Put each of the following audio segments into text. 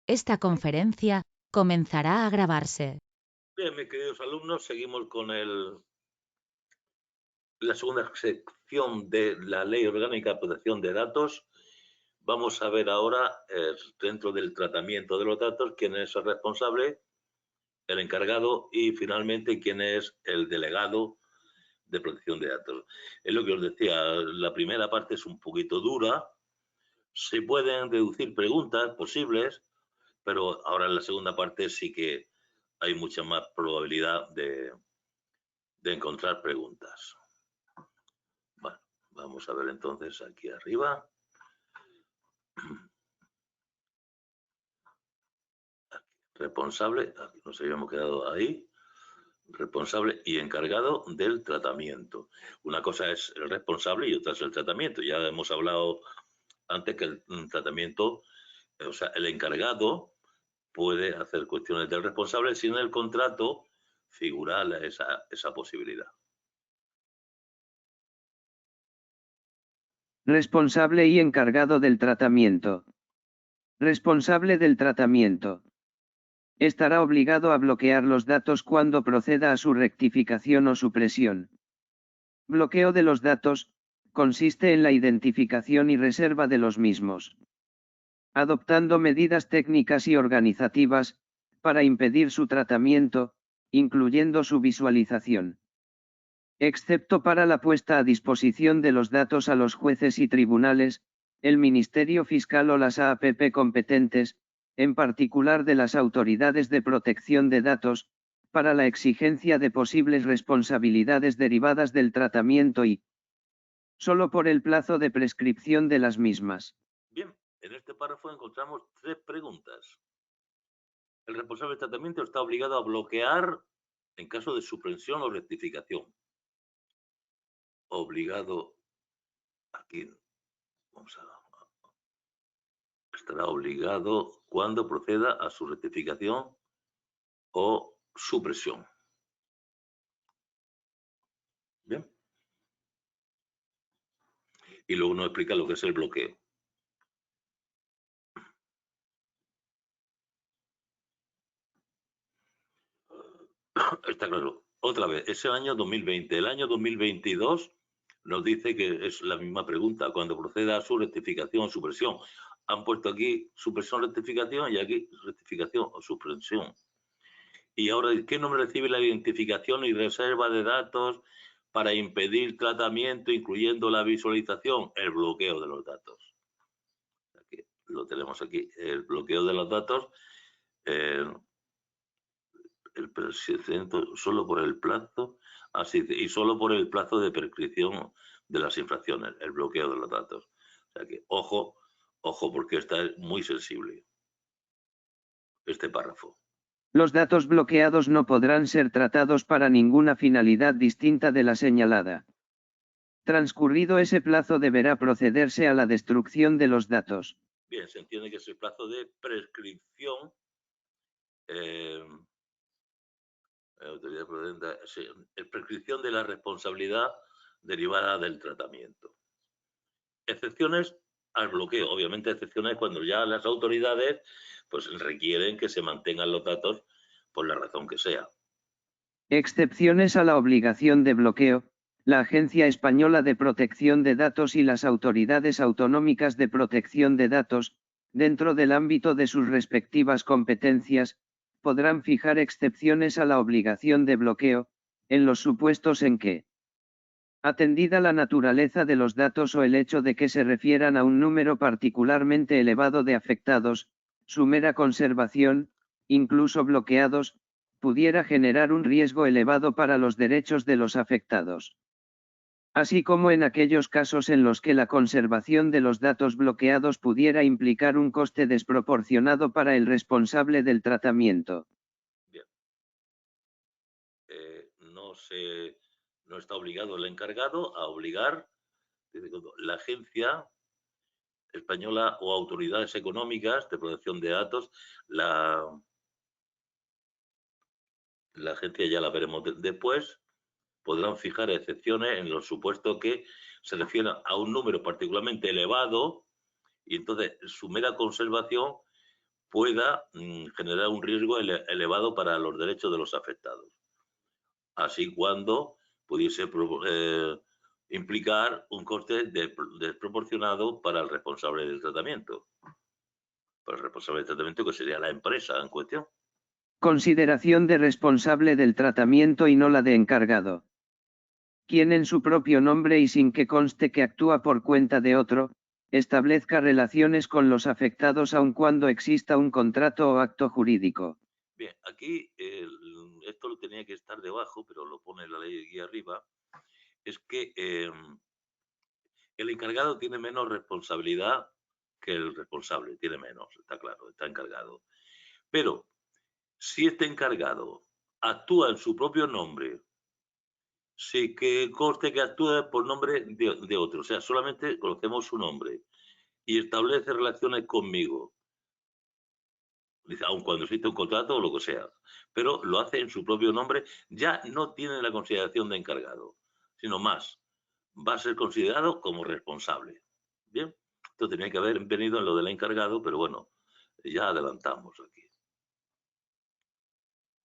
Esta conferencia comenzará a grabarse. Bien, mis queridos alumnos, seguimos con la segunda sección de la Ley Orgánica de Protección de Datos. Vamos a ver ahora, dentro del tratamiento de los datos, quién es el responsable, el encargado y finalmente quién es el delegado de protección de datos. Es lo que os decía, la primera parte es un poquito dura, se pueden deducir preguntas posibles, pero ahora en la segunda parte sí que hay mucha más probabilidad de encontrar preguntas. Bueno, vamos a ver entonces aquí arriba. Aquí, responsable, aquí nos habíamos quedado ahí. Responsable y encargado del tratamiento. Una cosa es el responsable y otra es el tratamiento. Ya hemos hablado antes que el tratamiento, o sea, el encargado puede hacer cuestiones del responsable si en el contrato figura esa posibilidad. Responsable y encargado del tratamiento. Responsable del tratamiento. Estará obligado a bloquear los datos cuando proceda a su rectificación o supresión. Bloqueo de los datos, consiste en la identificación y reserva de los mismos. Adoptando medidas técnicas y organizativas, para impedir su tratamiento, incluyendo su visualización. Excepto para la puesta a disposición de los datos a los jueces y tribunales, el Ministerio Fiscal o las AAP competentes, en particular de las autoridades de protección de datos, para la exigencia de posibles responsabilidades derivadas del tratamiento y, solo por el plazo de prescripción de las mismas. Bien, en este párrafo encontramos 3 preguntas. El responsable de tratamiento está obligado a bloquear en caso de suspensión o rectificación. Obligado, aquí, vamos a estará obligado cuando proceda a su rectificación o supresión. Bien. Y luego nos explica lo que es el bloqueo. Está claro. Otra vez, es el año 2020. El año 2022 nos dice que es la misma pregunta, cuando proceda a su rectificación o supresión. Han puesto aquí supresión, rectificación y aquí rectificación o supresión. Y ahora, ¿qué nombre recibe la identificación y reserva de datos para impedir tratamiento, incluyendo la visualización? El bloqueo de los datos. Aquí, lo tenemos aquí, el bloqueo de los datos. El procedimiento solo por el plazo, y solo por el plazo de prescripción de las infracciones, el bloqueo de los datos. O sea que, ojo, porque está muy sensible este párrafo. Los datos bloqueados no podrán ser tratados para ninguna finalidad distinta de la señalada. Transcurrido ese plazo deberá procederse a la destrucción de los datos. Bien, se entiende que es el plazo de prescripción. Autoridad prudente, prescripción de la responsabilidad derivada del tratamiento. Excepciones al bloqueo, obviamente excepciones cuando ya las autoridades pues requieren que se mantengan los datos por la razón que sea. Excepciones a la obligación de bloqueo. La Agencia Española de Protección de Datos y las autoridades autonómicas de protección de datos, dentro del ámbito de sus respectivas competencias, podrán fijar excepciones a la obligación de bloqueo, en los supuestos en que, atendida la naturaleza de los datos o el hecho de que se refieran a un número particularmente elevado de afectados, su mera conservación, incluso bloqueados, pudiera generar un riesgo elevado para los derechos de los afectados. Así como en aquellos casos en los que la conservación de los datos bloqueados pudiera implicar un coste desproporcionado para el responsable del tratamiento. Bien. No está obligado el encargado a obligar la Agencia Española o autoridades económicas de protección de datos, la agencia ya la veremos después, podrán fijar excepciones en los supuestos que se refieran a un número particularmente elevado y entonces su mera conservación pueda generar un riesgo elevado para los derechos de los afectados. Así cuando pudiese implicar un coste desproporcionado para el responsable del tratamiento. Para el responsable del tratamiento, que sería la empresa en cuestión. Consideración de responsable del tratamiento y no la de encargado. Quien en su propio nombre y sin que conste que actúa por cuenta de otro, establezca relaciones con los afectados aun cuando exista un contrato o acto jurídico. Bien, aquí esto lo tenía que estar debajo, pero lo pone la ley aquí arriba. Es que el encargado tiene menos responsabilidad que el responsable, tiene menos, está claro, está encargado. Pero si este encargado actúa en su propio nombre, sí que conste que actúa por nombre de otro, o sea, solamente conocemos su nombre y establece relaciones conmigo, dice, aun cuando existe un contrato o lo que sea, pero lo hace en su propio nombre, ya no tiene la consideración de encargado, sino más, va a ser considerado como responsable. Bien, esto tenía que haber venido en lo del encargado, pero bueno, ya adelantamos aquí.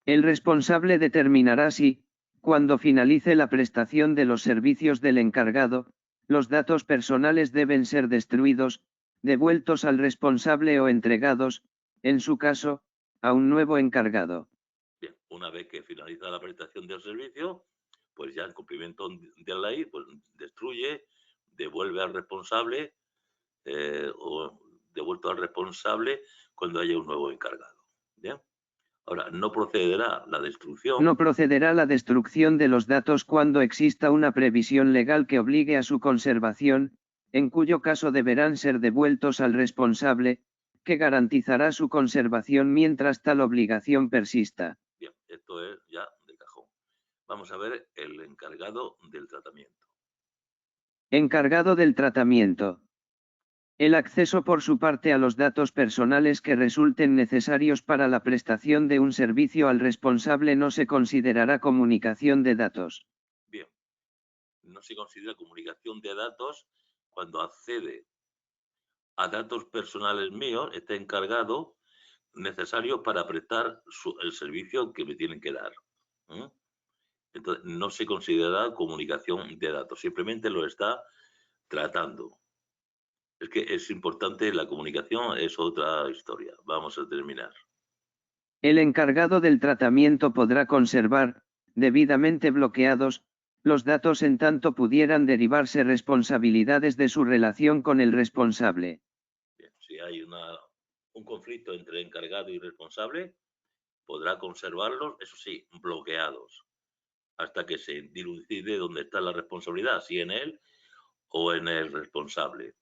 El responsable determinará si, cuando finalice la prestación de los servicios del encargado, los datos personales deben ser destruidos, devueltos al responsable o entregados, en su caso, a un nuevo encargado. Bien, una vez que finaliza la prestación del servicio, pues ya en cumplimiento de la ley, pues destruye, devuelve al responsable o devuelto al responsable cuando haya un nuevo encargado. Bien. Ahora, no procederá la destrucción. No procederá la destrucción de los datos cuando exista una previsión legal que obligue a su conservación, en cuyo caso deberán ser devueltos al responsable, que garantizará su conservación mientras tal obligación persista. Bien, esto es ya de cajón. Vamos a ver el encargado del tratamiento. Encargado del tratamiento. El acceso por su parte a los datos personales que resulten necesarios para la prestación de un servicio al responsable no se considerará comunicación de datos. Bien, no se considera comunicación de datos cuando accede a datos personales míos, este encargado, necesarios para prestar el servicio que me tienen que dar. Entonces, no se considera comunicación de datos, simplemente lo está tratando. Es que es importante, la comunicación es otra historia. Vamos a terminar. El encargado del tratamiento podrá conservar, debidamente bloqueados, los datos en tanto pudieran derivarse responsabilidades de su relación con el responsable. Bien, si hay un conflicto entre encargado y responsable, podrá conservarlos, eso sí, bloqueados, hasta que se dilucide dónde está la responsabilidad, si en él o en el responsable.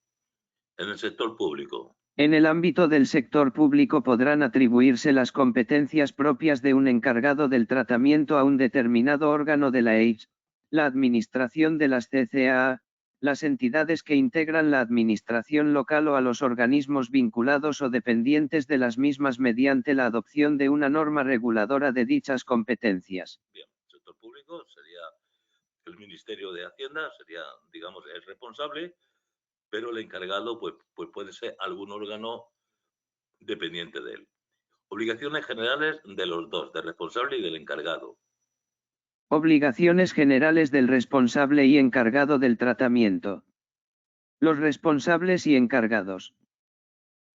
En el sector público. En el ámbito del sector público podrán atribuirse las competencias propias de un encargado del tratamiento a un determinado órgano de la EIS, la administración de las CCAA, las entidades que integran la administración local o a los organismos vinculados o dependientes de las mismas mediante la adopción de una norma reguladora de dichas competencias. Bien, el sector público sería el Ministerio de Hacienda, sería, digamos, el responsable, pero el encargado pues puede ser algún órgano dependiente de él. Obligaciones generales de los dos, del responsable y del encargado. Obligaciones generales del responsable y encargado del tratamiento. Los responsables y encargados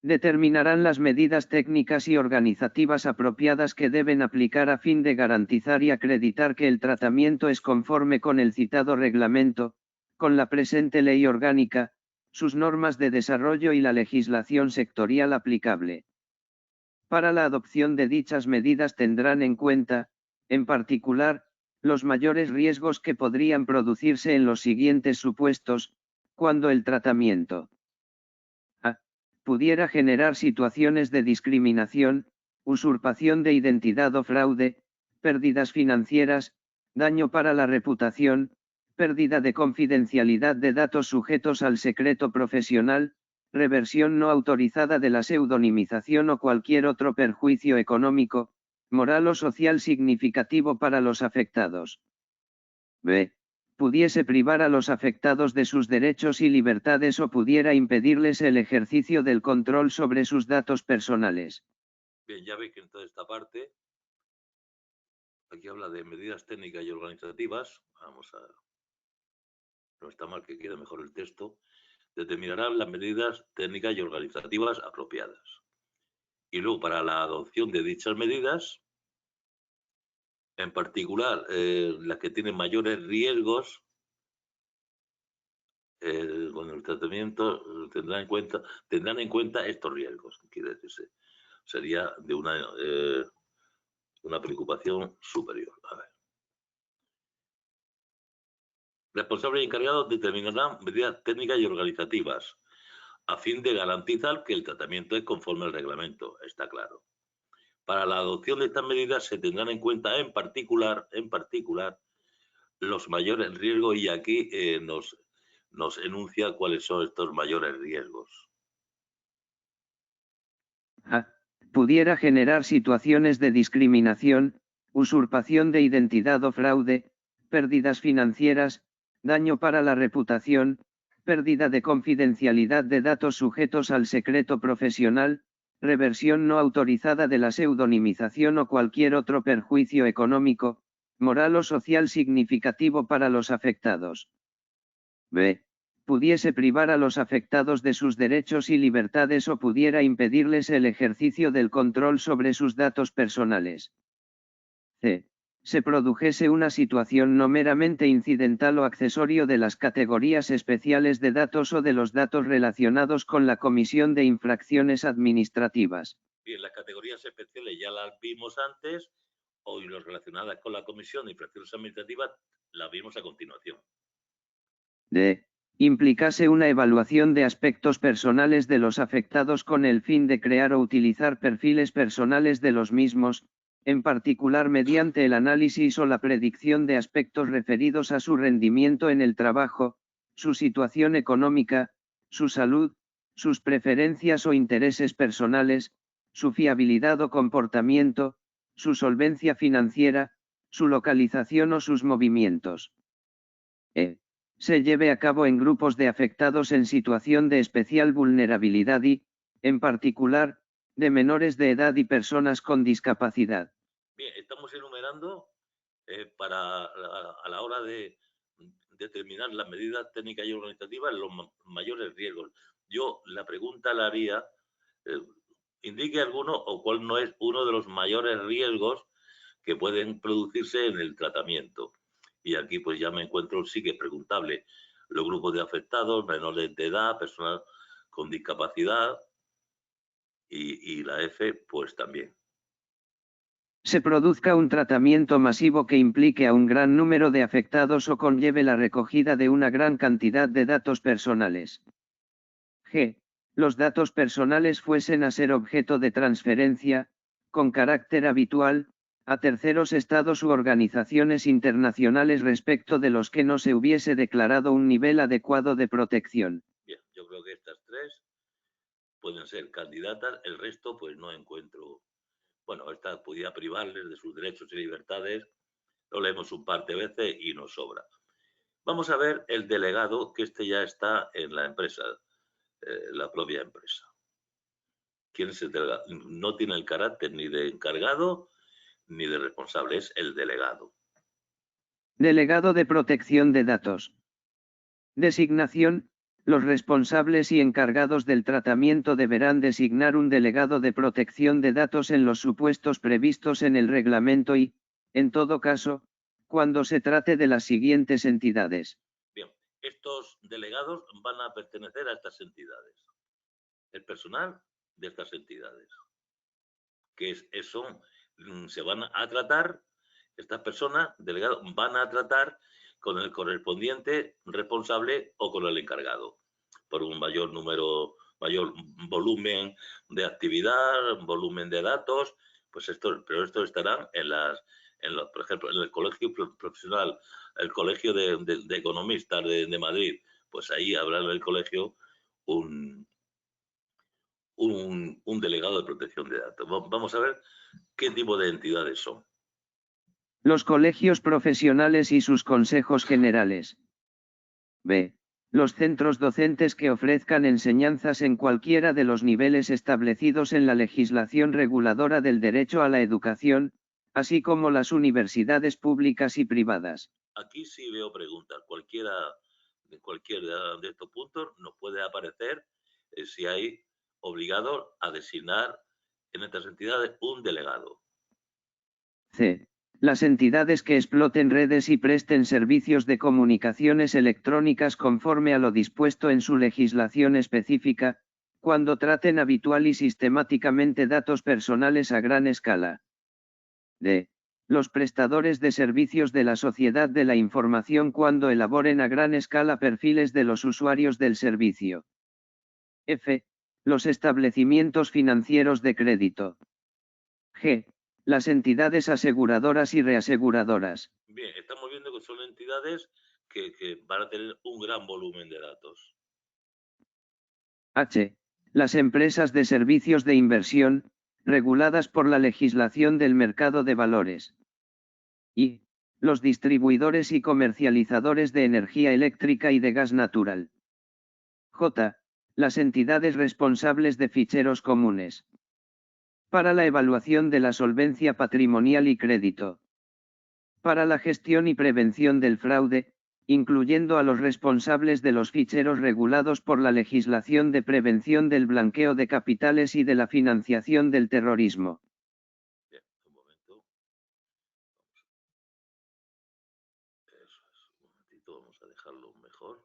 determinarán las medidas técnicas y organizativas apropiadas que deben aplicar a fin de garantizar y acreditar que el tratamiento es conforme con el citado reglamento, con la presente ley orgánica, sus normas de desarrollo y la legislación sectorial aplicable. Para la adopción de dichas medidas tendrán en cuenta, en particular, los mayores riesgos que podrían producirse en los siguientes supuestos, cuando el tratamiento pudiera generar situaciones de discriminación, usurpación de identidad o fraude, pérdidas financieras, daño para la reputación, pérdida de confidencialidad de datos sujetos al secreto profesional, reversión no autorizada de la pseudonimización o cualquier otro perjuicio económico, moral o social significativo para los afectados. B. Pudiese privar a los afectados de sus derechos y libertades o pudiera impedirles el ejercicio del control sobre sus datos personales. Bien, ya veis que en toda esta parte, aquí habla de medidas técnicas y organizativas. Vamos a... No está mal que quede mejor el texto. Determinarán las medidas técnicas y organizativas apropiadas. Y luego, para la adopción de dichas medidas, en particular las que tienen mayores riesgos, con el tratamiento tendrán en cuenta estos riesgos, quiere decirse. Sería de una preocupación superior. A ver. Responsables y encargados determinarán medidas técnicas y organizativas a fin de garantizar que el tratamiento es conforme al reglamento, está claro. Para la adopción de estas medidas se tendrán en cuenta en particular, los mayores riesgos, y aquí nos enuncia cuáles son estos mayores riesgos. Pudiera generar situaciones de discriminación, usurpación de identidad o fraude, pérdidas financieras, daño para la reputación, pérdida de confidencialidad de datos sujetos al secreto profesional, reversión no autorizada de la pseudonimización o cualquier otro perjuicio económico, moral o social significativo para los afectados. B. Pudiese privar a los afectados de sus derechos y libertades o pudiera impedirles el ejercicio del control sobre sus datos personales. C. Se produjese una situación no meramente incidental o accesorio de las categorías especiales de datos o de los datos relacionados con la comisión de infracciones administrativas. Bien, las categorías especiales ya las vimos antes, hoy las relacionadas con la comisión de infracciones administrativas las vimos a continuación. D. Implicase una evaluación de aspectos personales de los afectados con el fin de crear o utilizar perfiles personales de los mismos, en particular mediante el análisis o la predicción de aspectos referidos a su rendimiento en el trabajo, su situación económica, su salud, sus preferencias o intereses personales, su fiabilidad o comportamiento, su solvencia financiera, su localización o sus movimientos. Se lleve a cabo en grupos de afectados en situación de especial vulnerabilidad y, en particular, de menores de edad y personas con discapacidad. Bien, estamos enumerando a la hora de determinar las medidas técnicas y organizativas los mayores riesgos. Yo la pregunta la haría, indique alguno o cuál no es uno de los mayores riesgos que pueden producirse en el tratamiento. Y aquí pues ya me encuentro, sí que es preguntable, los grupos de afectados, menores de edad, personas con discapacidad y la F pues también. Se produzca un tratamiento masivo que implique a un gran número de afectados o conlleve la recogida de una gran cantidad de datos personales. G. Los datos personales fuesen a ser objeto de transferencia, con carácter habitual, a terceros estados u organizaciones internacionales respecto de los que no se hubiese declarado un nivel adecuado de protección. Bien, yo creo que estas tres pueden ser candidatas, el resto pues no encuentro. Bueno, esta pudiera privarles de sus derechos y libertades, lo leemos un par de veces y nos sobra. Vamos a ver el delegado, que este ya está en la empresa, la propia empresa. ¿Quién es el delegado? No tiene el carácter ni de encargado ni de responsable, es el delegado. Delegado de protección de datos. Designación. Los responsables y encargados del tratamiento deberán designar un delegado de protección de datos en los supuestos previstos en el reglamento y, en todo caso, cuando se trate de las siguientes entidades. Bien, estos delegados van a pertenecer a estas entidades. El personal de estas entidades, que se van a tratar, estas personas, delegados, van a tratar con el correspondiente responsable o con el encargado, por un mayor volumen de actividad, volumen de datos, pues pero estos estarán por ejemplo, en el colegio profesional, el colegio de economistas de Madrid, pues ahí habrá en el colegio un delegado de protección de datos. Vamos a ver qué tipo de entidades son. Los colegios profesionales y sus consejos generales. B. los centros docentes que ofrezcan enseñanzas en cualquiera de los niveles establecidos en la legislación reguladora del derecho a la educación, así como las universidades públicas y privadas. Aquí sí veo preguntas. Cualquiera de estos puntos nos puede aparecer si hay obligado a designar en estas entidades un delegado. C. Las entidades que exploten redes y presten servicios de comunicaciones electrónicas conforme a lo dispuesto en su legislación específica, cuando traten habitual y sistemáticamente datos personales a gran escala. D. Los prestadores de servicios de la sociedad de la información cuando elaboren a gran escala perfiles de los usuarios del servicio. F. Los establecimientos financieros de crédito. G. Las entidades aseguradoras y reaseguradoras. Bien, estamos viendo que son entidades que van a tener un gran volumen de datos. H. Las empresas de servicios de inversión, reguladas por la legislación del mercado de valores. I. Los distribuidores y comercializadores de energía eléctrica y de gas natural. J. Las entidades responsables de ficheros comunes. Para la evaluación de la solvencia patrimonial y crédito. Para la gestión y prevención del fraude, incluyendo a los responsables de los ficheros regulados por la legislación de prevención del blanqueo de capitales y de la financiación del terrorismo. Bien, un momento. Eso es, un momentito, vamos a dejarlo mejor.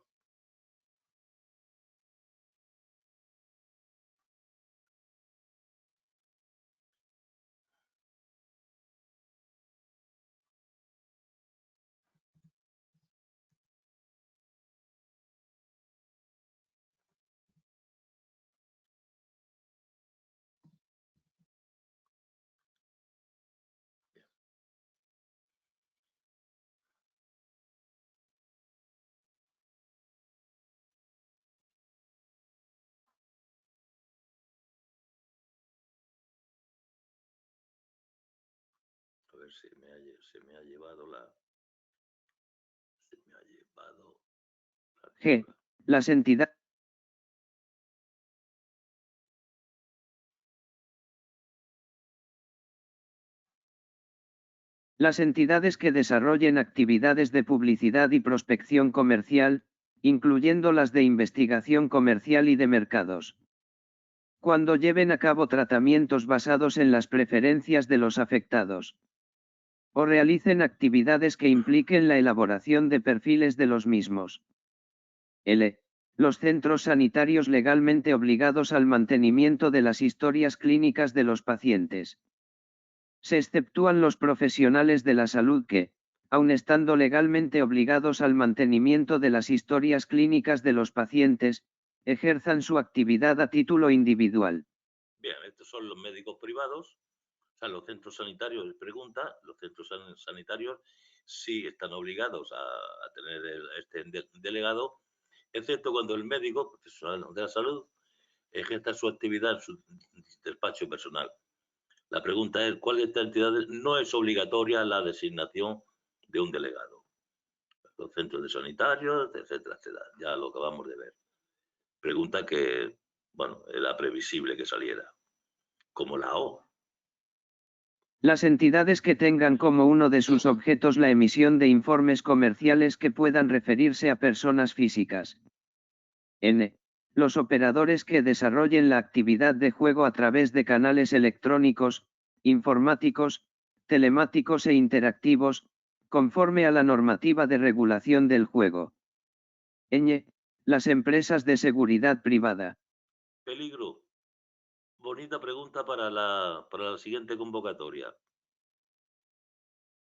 A ver si se me ha llevado la... Se me ha llevado la G. lectura. Las entidades. Las entidades que desarrollen actividades de publicidad y prospección comercial, incluyendo las de investigación comercial y de mercados. Cuando lleven a cabo tratamientos basados en las preferencias de los afectados. O realicen actividades que impliquen la elaboración de perfiles de los mismos. L. Los centros sanitarios legalmente obligados al mantenimiento de las historias clínicas de los pacientes. Se exceptúan los profesionales de la salud que, aun estando legalmente obligados al mantenimiento de las historias clínicas de los pacientes, ejerzan su actividad a título individual. Bien, estos son los médicos privados, o sea, los centros sanitarios, les pregunta, los centros sanitarios sí están obligados a tener este delegado, excepto cuando el médico profesional de la salud ejerza su actividad en su despacho personal. La pregunta es, ¿cuál de estas entidades no es obligatoria la designación de un delegado? Los centros de sanitarios, etcétera, etcétera. Ya lo acabamos de ver. Pregunta que, bueno, era previsible que saliera. Como la O. Las entidades que tengan como uno de sus objetos la emisión de informes comerciales que puedan referirse a personas físicas. N. Los operadores que desarrollen la actividad de juego a través de canales electrónicos, informáticos, telemáticos e interactivos, conforme a la normativa de regulación del juego. Ñ. Las empresas de seguridad privada. Peligro. Bonita pregunta para la siguiente convocatoria.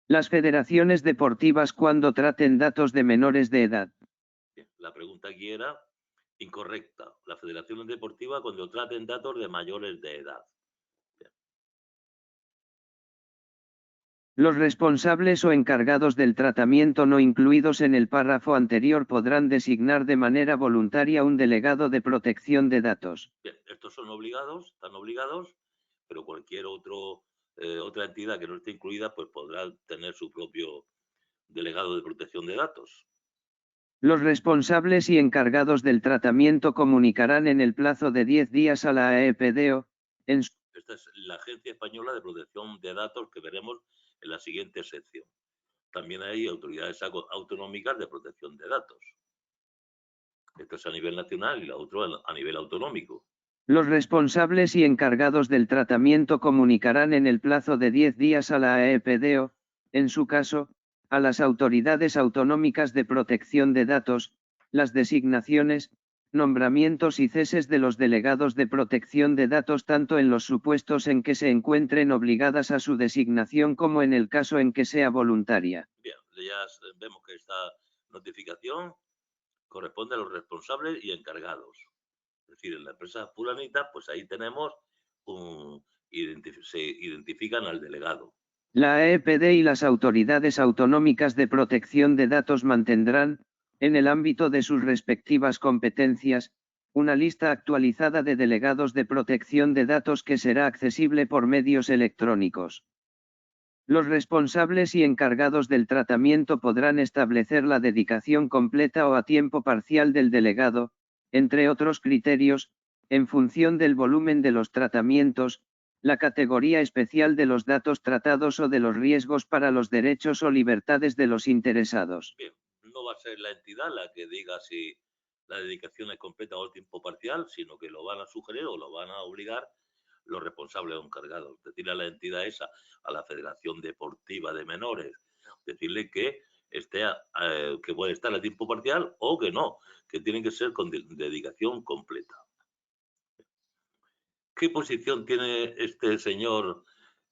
Las federaciones deportivas cuando traten datos de menores de edad. Bien, la pregunta aquí era incorrecta. Las federaciones deportivas cuando traten datos de mayores de edad. Bien. Los responsables o encargados del tratamiento no incluidos en el párrafo anterior podrán designar de manera voluntaria un delegado de protección de datos. Bien, estos son obligados, están obligados, pero cualquier otra entidad que no esté incluida pues podrá tener su propio delegado de protección de datos. Los responsables y encargados del tratamiento comunicarán en el plazo de 10 días a la AEPDO, en su... Esta es la Agencia Española de Protección de Datos que veremos en la siguiente sección. También hay autoridades autonómicas de protección de datos. Esto es a nivel nacional y la otra a nivel autonómico. Los responsables y encargados del tratamiento comunicarán en el plazo de 10 días a la AEPDO, en su caso, a las autoridades autonómicas de protección de datos, las designaciones, nombramientos y ceses de los delegados de protección de datos tanto en los supuestos en que se encuentren obligadas a su designación como en el caso en que sea voluntaria. Bien, ya vemos que esta notificación corresponde a los responsables y encargados. Es decir, en la empresa fulanita, pues ahí tenemos se identifican al delegado. La AEPD y las autoridades autonómicas de protección de datos mantendrán, en el ámbito de sus respectivas competencias, una lista actualizada de delegados de protección de datos que será accesible por medios electrónicos. Los responsables y encargados del tratamiento podrán establecer la dedicación completa o a tiempo parcial del delegado, entre otros criterios, en función del volumen de los tratamientos, la categoría especial de los datos tratados o de los riesgos para los derechos o libertades de los interesados. Bien, no va a ser la entidad la que diga si la dedicación es completa o a tiempo parcial, sino que lo van a sugerir o lo van a obligar los responsables o encargados. Decirle a la entidad esa, a la Federación Deportiva de Menores, decirle que que puede estar a tiempo parcial o que no, que tiene que ser con dedicación completa. ¿Qué posición tiene este señor,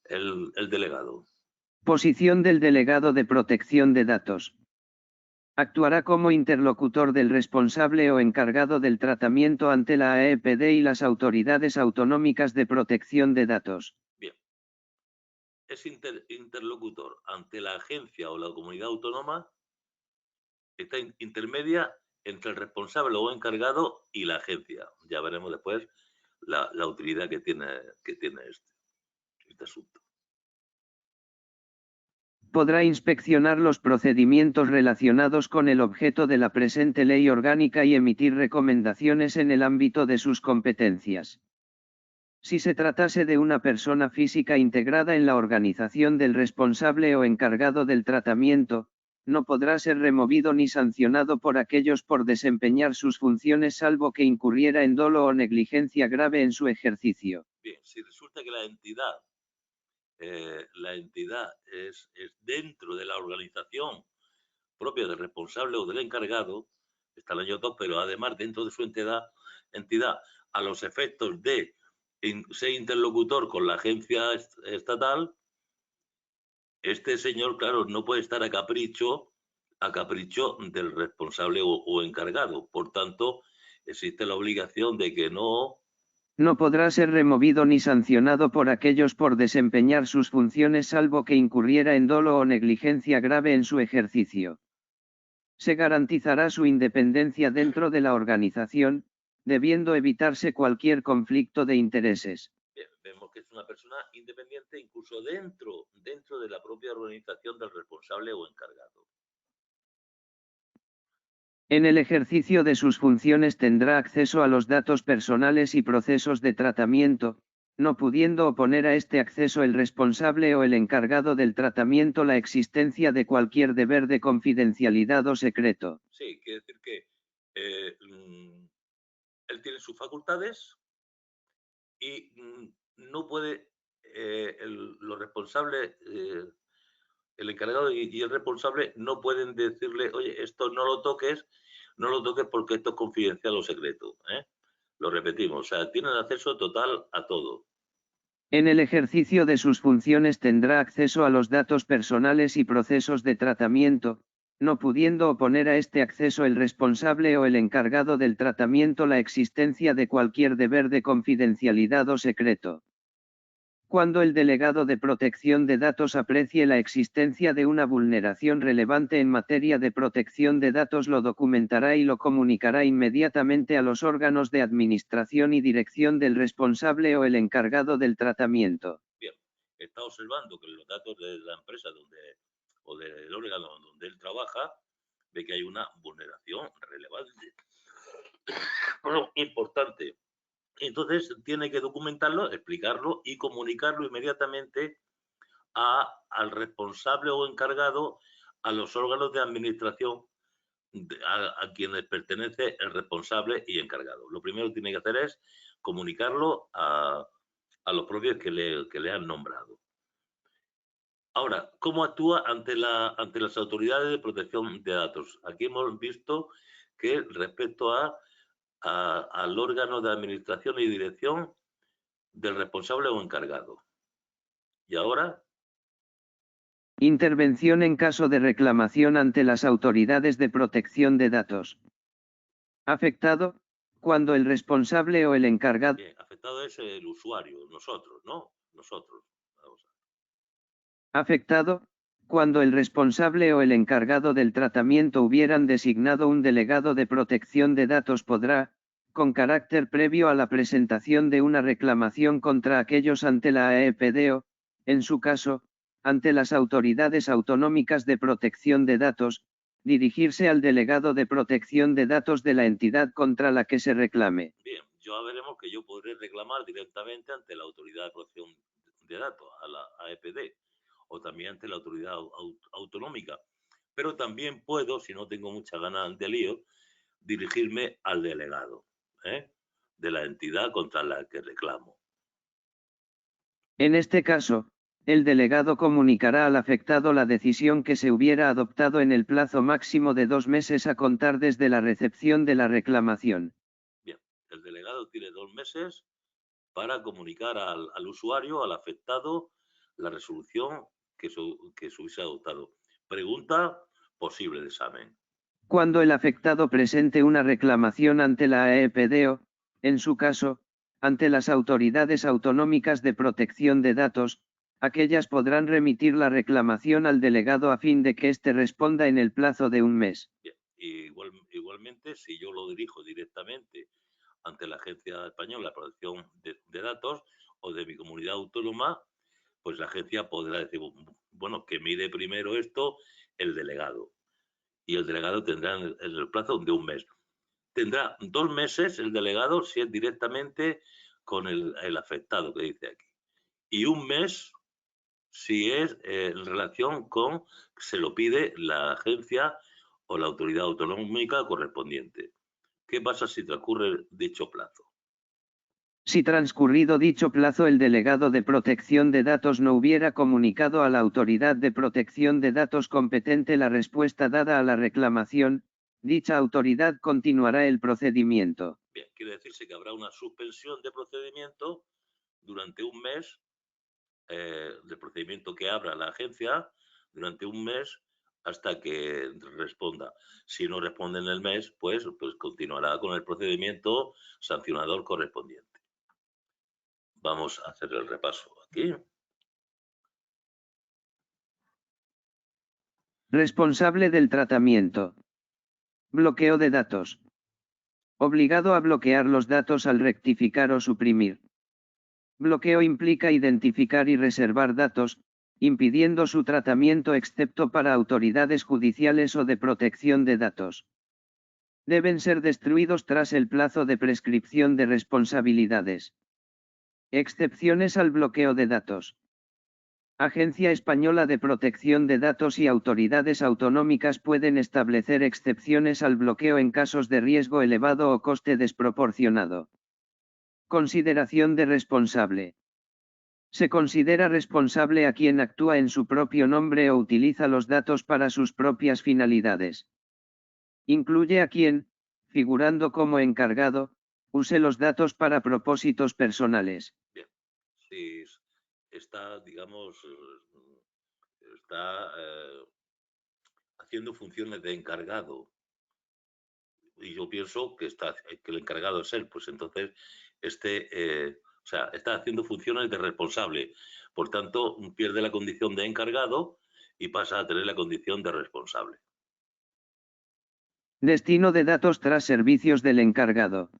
el delegado? Posición del delegado de protección de datos. Actuará como interlocutor del responsable o encargado del tratamiento ante la AEPD y las autoridades autonómicas de protección de datos. Bien. Es interlocutor ante la agencia o la comunidad autónoma, está intermedia entre el responsable o encargado y la agencia. Ya veremos después la utilidad que tiene este asunto. Podrá inspeccionar los procedimientos relacionados con el objeto de la presente ley orgánica y emitir recomendaciones en el ámbito de sus competencias. Si se tratase de una persona física integrada en la organización del responsable o encargado del tratamiento, no podrá ser removido ni sancionado por aquellos por desempeñar sus funciones salvo que incurriera en dolo o negligencia grave en su ejercicio. Bien, si resulta que la entidad es dentro de la organización propia del responsable o del encargado, está el año 2, pero además dentro de su entidad, a los efectos de ser interlocutor con la agencia estatal, este señor, claro, no puede estar a capricho del responsable o encargado. Por tanto, existe la obligación de que no podrá ser removido ni sancionado por aquellos por desempeñar sus funciones salvo que incurriera en dolo o negligencia grave en su ejercicio. Se garantizará su independencia dentro de la organización, debiendo evitarse cualquier conflicto de intereses. Bien, vemos que es una persona independiente incluso dentro de la propia organización del responsable o encargado. En el ejercicio de sus funciones tendrá acceso a los datos personales y procesos de tratamiento, no pudiendo oponer a este acceso el responsable o el encargado del tratamiento la existencia de cualquier deber de confidencialidad o secreto. Sí, quiere decir que él tiene sus facultades y no puede los responsables, el encargado y el responsable no pueden decirle, oye, esto no lo toques porque esto es confidencial o secreto. Lo repetimos, o sea, tienen acceso total a todo. En el ejercicio de sus funciones tendrá acceso a los datos personales y procesos de tratamiento, no pudiendo oponer a este acceso el responsable o el encargado del tratamiento la existencia de cualquier deber de confidencialidad o secreto. Cuando el delegado de protección de datos aprecie la existencia de una vulneración relevante en materia de protección de datos, lo documentará y lo comunicará inmediatamente a los órganos de administración y dirección del responsable o el encargado del tratamiento. Bien, está observando que los datos de la empresa o del órgano donde él trabaja ve que hay una vulneración relevante, bueno, importante. Entonces tiene que documentarlo, explicarlo y comunicarlo inmediatamente al responsable o encargado, a los órganos de administración a quienes pertenece el responsable y encargado. Lo primero que tiene que hacer es comunicarlo a los propios que le han nombrado. Ahora, ¿cómo actúa ante las autoridades de protección de datos? Aquí hemos visto que respecto al órgano de administración y dirección del responsable o encargado. ¿Y ahora? Intervención en caso de reclamación ante las autoridades de protección de datos. Afectado, cuando el responsable o el encargado... Bien, afectado es el usuario, nosotros, ¿no? Nosotros. Vamos Afectado, cuando el responsable o el encargado del tratamiento hubieran designado un delegado de protección de datos podrá, con carácter previo a la presentación de una reclamación contra aquellos ante la AEPD o, en su caso, ante las autoridades autonómicas de protección de datos, dirigirse al delegado de protección de datos de la entidad contra la que se reclame. bien, ya veremos que yo podré reclamar directamente ante la Autoridad de Protección de Datos, a la AEPD, o también ante la Autoridad Autonómica. Pero también puedo, si no tengo mucha ganas de lío, dirigirme al delegado de la entidad contra la que reclamo. En este caso, el delegado comunicará al afectado la decisión que se hubiera adoptado en el plazo máximo de 2 meses a contar desde la recepción de la reclamación. Bien, el delegado tiene 2 meses para comunicar al usuario, al afectado, la resolución que se hubiese adoptado. Pregunta posible de examen. Cuando el afectado presente una reclamación ante la AEPD o, en su caso, ante las autoridades autonómicas de protección de datos, aquellas podrán remitir la reclamación al delegado a fin de que éste responda en el plazo de 1 mes. Bien. Igualmente, si yo lo dirijo directamente ante la Agencia Española de Protección de Datos o de mi comunidad autónoma, pues la agencia podrá decir, bueno, que mire primero esto el delegado. Y el delegado tendrá en el plazo de 1 mes. Tendrá 2 meses el delegado si es directamente con el afectado que dice aquí. Y 1 mes si es en relación con, se lo pide la agencia o la autoridad autonómica correspondiente. ¿Qué pasa si transcurre dicho plazo? Si transcurrido dicho plazo el delegado de protección de datos no hubiera comunicado a la autoridad de protección de datos competente la respuesta dada a la reclamación, dicha autoridad continuará el procedimiento. Bien, quiere decirse que habrá una suspensión de procedimiento durante 1 mes, del procedimiento que abra la agencia, durante 1 mes hasta que responda. Si no responde en el mes, pues continuará con el procedimiento sancionador correspondiente. Vamos a hacer el repaso aquí. Responsable del tratamiento. Bloqueo de datos. Obligado a bloquear los datos al rectificar o suprimir. Bloqueo implica identificar y reservar datos, impidiendo su tratamiento excepto para autoridades judiciales o de protección de datos. Deben ser destruidos tras el plazo de prescripción de responsabilidades. Excepciones al bloqueo de datos. Agencia Española de Protección de Datos y autoridades autonómicas pueden establecer excepciones al bloqueo en casos de riesgo elevado o coste desproporcionado. Consideración de responsable. Se considera responsable a quien actúa en su propio nombre o utiliza los datos para sus propias finalidades. Incluye a quien, figurando como encargado, use los datos para propósitos personales. Bien, si está, digamos, está haciendo funciones de encargado y yo pienso que el encargado es él, pues entonces está haciendo funciones de responsable. Por tanto, pierde la condición de encargado y pasa a tener la condición de responsable. Destino de datos tras servicios del encargado.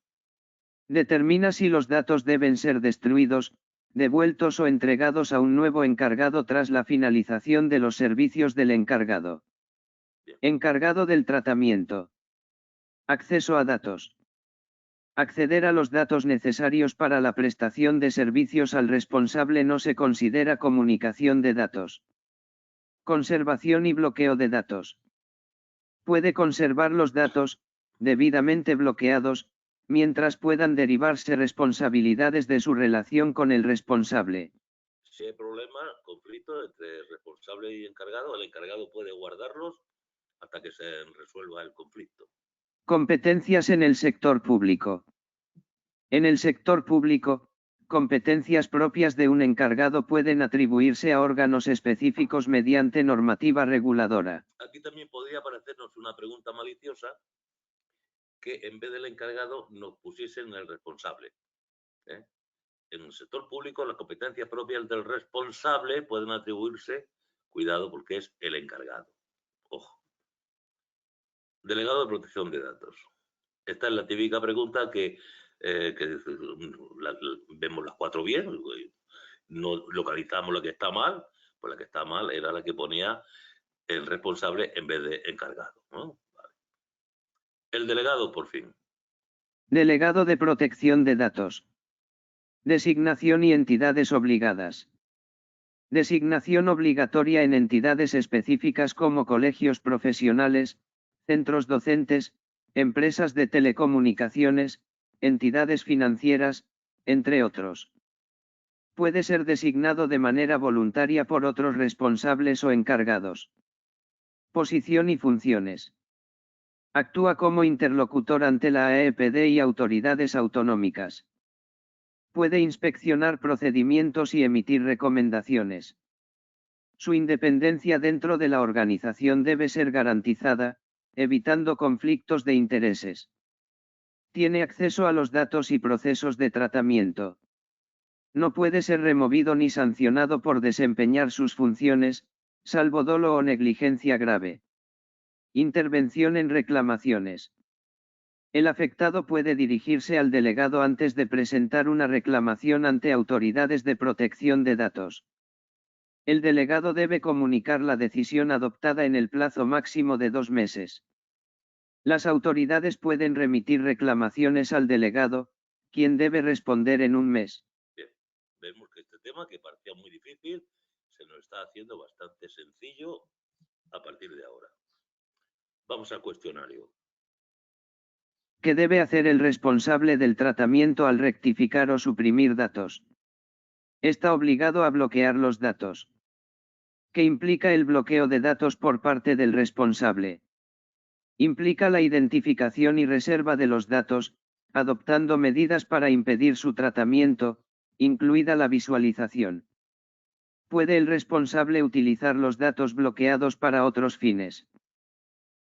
Determina si los datos deben ser destruidos, devueltos o entregados a un nuevo encargado tras la finalización de los servicios del encargado. Encargado del tratamiento. Acceso a datos. Acceder a los datos necesarios para la prestación de servicios al responsable no se considera comunicación de datos. Conservación y bloqueo de datos. Puede conservar los datos, debidamente bloqueados, mientras puedan derivarse responsabilidades de su relación con el responsable. Si hay problema, conflicto entre responsable y encargado, el encargado puede guardarlos hasta que se resuelva el conflicto. Competencias en el sector público. En el sector público, competencias propias de un encargado pueden atribuirse a órganos específicos mediante normativa reguladora. Aquí también podría parecernos una pregunta maliciosa que en vez del encargado nos pusiesen el responsable. En el sector público, las competencias propias del responsable pueden atribuirse, cuidado porque es el encargado. Ojo. Delegado de protección de datos. Esta es la típica pregunta que vemos las cuatro bien, no localizamos la que está mal, pues la que está mal era la que ponía el responsable en vez de encargado, ¿no? Vale. El delegado, por fin. Delegado de protección de datos. Designación y entidades obligadas. Designación obligatoria en entidades específicas como colegios profesionales, centros docentes, empresas de telecomunicaciones, entidades financieras, entre otros. Puede ser designado de manera voluntaria por otros responsables o encargados. Posición y funciones. Actúa como interlocutor ante la AEPD y autoridades autonómicas. Puede inspeccionar procedimientos y emitir recomendaciones. Su independencia dentro de la organización debe ser garantizada, evitando conflictos de intereses. Tiene acceso a los datos y procesos de tratamiento. No puede ser removido ni sancionado por desempeñar sus funciones, salvo dolo o negligencia grave. Intervención en reclamaciones. El afectado puede dirigirse al delegado antes de presentar una reclamación ante autoridades de protección de datos. El delegado debe comunicar la decisión adoptada en el plazo máximo de 2 meses. Las autoridades pueden remitir reclamaciones al delegado, quien debe responder en un mes. Bien, vemos que este tema, que parecía muy difícil, se nos está haciendo bastante sencillo a partir de ahora. Vamos al cuestionario. ¿Qué debe hacer el responsable del tratamiento al rectificar o suprimir datos? Está obligado a bloquear los datos. ¿Qué implica el bloqueo de datos por parte del responsable? Implica la identificación y reserva de los datos, adoptando medidas para impedir su tratamiento, incluida la visualización. ¿Puede el responsable utilizar los datos bloqueados para otros fines?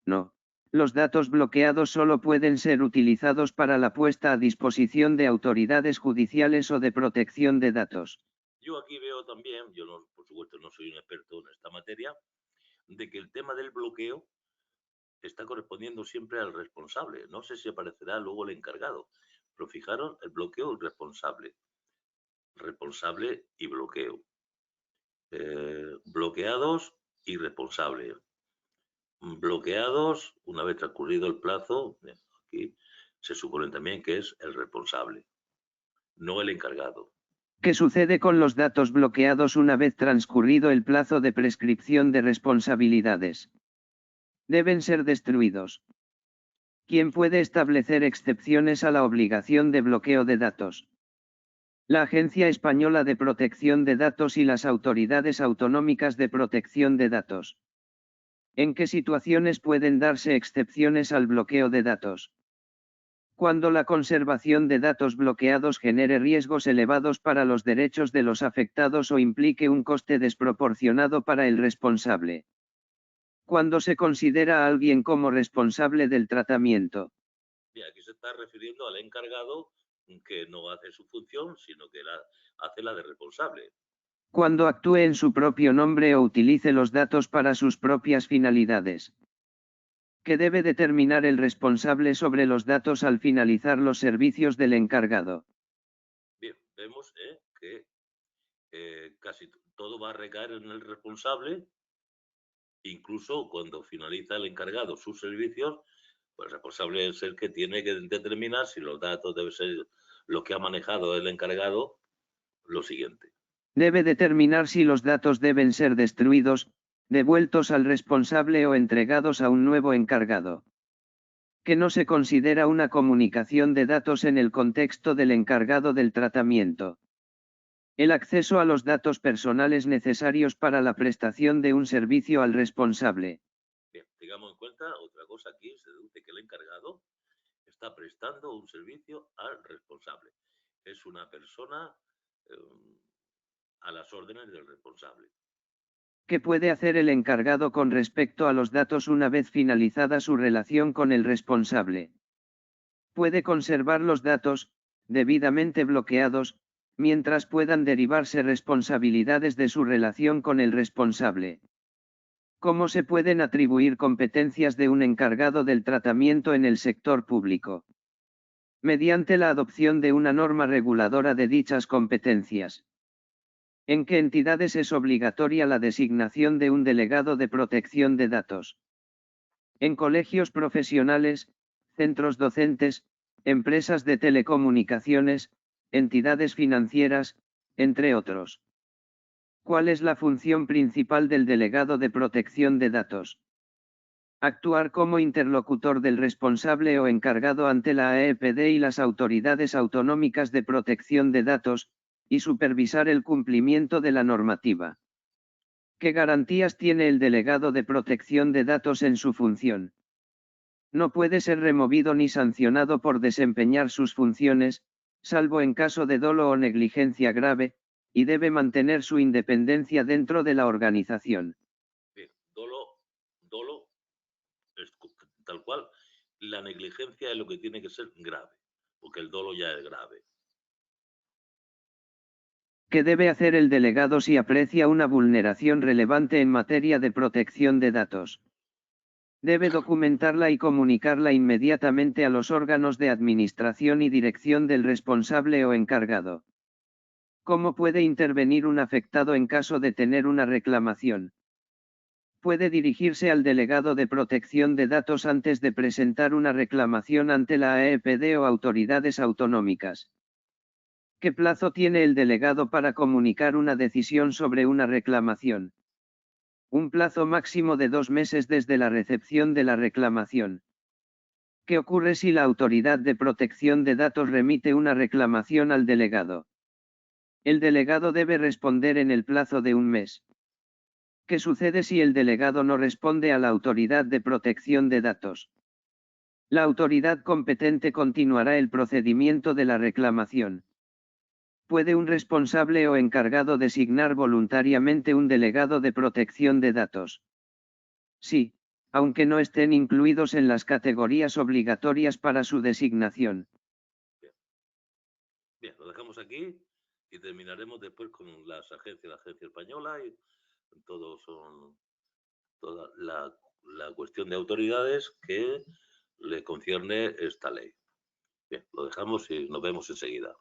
No. Los datos bloqueados solo pueden ser utilizados para la puesta a disposición de autoridades judiciales o de protección de datos. Yo aquí veo también, yo no, por supuesto no soy un experto en esta materia, de que el tema del bloqueo está correspondiendo siempre al responsable. No sé si aparecerá luego el encargado, pero fijaros, el bloqueo, el responsable y bloqueo. Bloqueados y responsable. Bloqueados, una vez transcurrido el plazo, aquí se supone también que es el responsable, no el encargado. ¿Qué sucede con los datos bloqueados una vez transcurrido el plazo de prescripción de responsabilidades? Deben ser destruidos. ¿Quién puede establecer excepciones a la obligación de bloqueo de datos? La Agencia Española de Protección de Datos y las autoridades autonómicas de protección de datos. ¿En qué situaciones pueden darse excepciones al bloqueo de datos? Cuando la conservación de datos bloqueados genere riesgos elevados para los derechos de los afectados o implique un coste desproporcionado para el responsable. Cuando se considera a alguien como responsable del tratamiento. Y aquí se está refiriendo al encargado que no hace su función, sino que hace la de responsable. Cuando actúe en su propio nombre o utilice los datos para sus propias finalidades. ¿Qué debe determinar el responsable sobre los datos al finalizar los servicios del encargado? Bien, vemos que casi todo va a recaer en el responsable Incluso cuando finaliza el encargado sus servicios, pues el responsable es el que tiene que determinar si los datos deben ser lo que ha manejado el encargado, lo siguiente. Debe determinar si los datos deben ser destruidos, devueltos al responsable o entregados a un nuevo encargado. Que no se considera una comunicación de datos en el contexto del encargado del tratamiento. El acceso a los datos personales necesarios para la prestación de un servicio al responsable. Bien, tengamos en cuenta otra cosa aquí, se deduce que el encargado está prestando un servicio al responsable. Es una persona a las órdenes del responsable. ¿Qué puede hacer el encargado con respecto a los datos una vez finalizada su relación con el responsable? Puede conservar los datos, debidamente bloqueados, mientras puedan derivarse responsabilidades de su relación con el responsable. ¿Cómo se pueden atribuir competencias de un encargado del tratamiento en el sector público? Mediante la adopción de una norma reguladora de dichas competencias. ¿En qué entidades es obligatoria la designación de un delegado de protección de datos? En colegios profesionales, centros docentes, empresas de telecomunicaciones, entidades financieras, entre otros. ¿Cuál es la función principal del delegado de protección de datos? Actuar como interlocutor del responsable o encargado ante la AEPD y las autoridades autonómicas de protección de datos, y supervisar el cumplimiento de la normativa. ¿Qué garantías tiene el delegado de protección de datos en su función? No puede ser removido ni sancionado por desempeñar sus funciones, salvo en caso de dolo o negligencia grave, y debe mantener su independencia dentro de la organización. Bien, dolo es tal cual. La negligencia es lo que tiene que ser grave, porque el dolo ya es grave. ¿Qué debe hacer el delegado si aprecia una vulneración relevante en materia de protección de datos? Debe documentarla y comunicarla inmediatamente a los órganos de administración y dirección del responsable o encargado. ¿Cómo puede intervenir un afectado en caso de tener una reclamación? Puede dirigirse al delegado de protección de datos antes de presentar una reclamación ante la AEPD o autoridades autonómicas. ¿Qué plazo tiene el delegado para comunicar una decisión sobre una reclamación? Un plazo máximo de 2 meses desde la recepción de la reclamación. ¿Qué ocurre si la autoridad de protección de datos remite una reclamación al delegado? El delegado debe responder en el plazo de un mes. ¿Qué sucede si el delegado no responde a la autoridad de protección de datos? La autoridad competente continuará el procedimiento de la reclamación. ¿Puede un responsable o encargado designar voluntariamente un delegado de protección de datos? Sí, aunque no estén incluidos en las categorías obligatorias para su designación. Bien, lo dejamos aquí y terminaremos después con las agencias, la agencia española y toda la cuestión de autoridades que le concierne esta ley. Bien, lo dejamos y nos vemos enseguida.